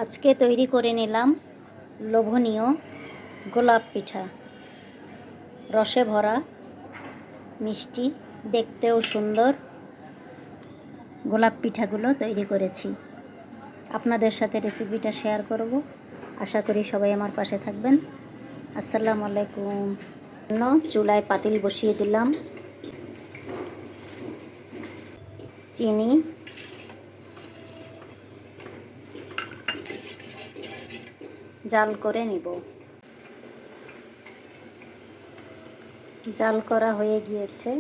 আজকে তৈরি করে নিলাম লোভনীয় গোলাপ পিঠা। রসে ভরা, মিষ্টি, দেখতেও সুন্দর গোলাপ পিঠাগুলো তৈরি করেছি। আপনাদের সাথে রেসিপিটা শেয়ার করব। আশা করি সবাই আমার পাশে থাকবেন। আসসালামু আলাইকুম। চুলায় পাতিল বসিয়ে দিলাম, চিনি, জাল করে নিব। জাল করা হয়ে গিয়েছে,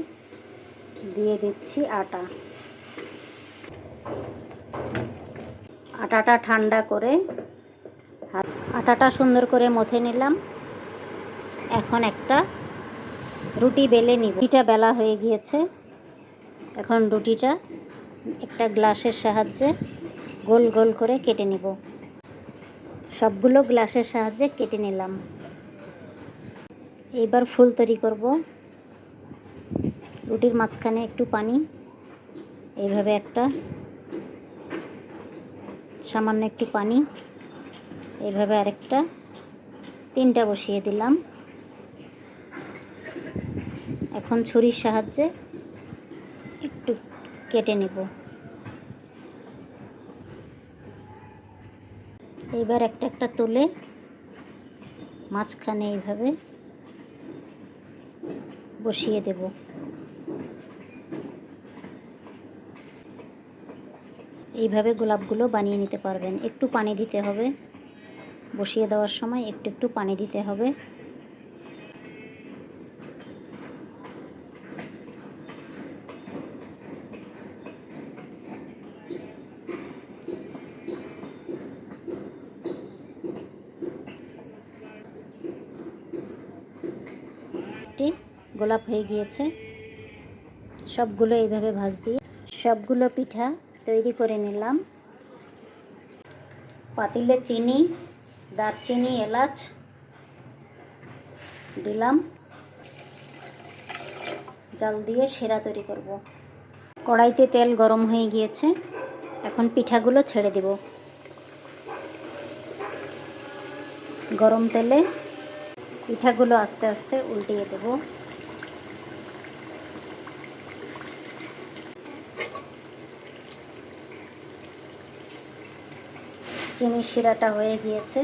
দিয়ে দিচ্ছি আটা। আটাটা ঠান্ডা করে আটাটা সুন্দর করে মথে নিলাম। এখন একটা রুটি বেলে নিব। রুটিটা বেলা হয়ে গিয়েছে। এখন রুটিটা একটা গ্লাসের সাহায্যে গোল গোল করে কেটে নিব। সবগুলো গ্লাসের সাহায্যে কেটে নিলাম। এবার ফুল তৈরি করব। রুটির মাঝখানে একটু পানি, এইভাবে একটা সামান্য একটু পানি, এইভাবে আরেকটা, তিনটা বসিয়ে দিলাম। এখন ছুরির সাহায্যে একটু কেটে নেব। এইবার একটা একটা তুলে মাঝখানে এইভাবে বসিয়ে দেব। এইভাবে গোলাপগুলো বানিয়ে নিতে পারবেন। একটু পানি দিতে হবে, বসিয়ে দেওয়ার সময় একটু একটু পানি দিতে হবে। গোলাপ হয়ে গিয়েছে। সবগুলো এইভাবে ভাঁজ দিয়ে সবগুলো পিঠা তৈরি করে নিলাম। পাতিলে চিনি, দারচিনি, এলাচ দিলাম। জাল দিয়ে সেরা তৈরি করব। কড়াইতে তেল গরম হয়ে গিয়েছে। এখন পিঠাগুলো ছেড়ে দেব। গরম তেলে পিঠাগুলো আস্তে আস্তে উল্টিয়ে দেব। চিনির শিরাটা হয়ে গিয়েছে।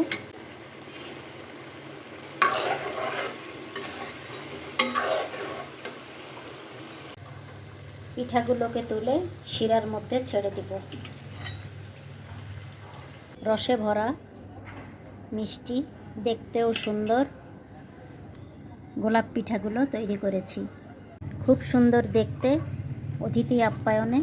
পিঠাগুলোকে তুলে শিরার মধ্যে ছেড়ে দিব। রসে ভরা, মিষ্টি, দেখতেও সুন্দর গোলাপ পিঠাগুলো তৈরি করেছি। খুব সুন্দর দেখতে, অতিথি আপ্যায়নে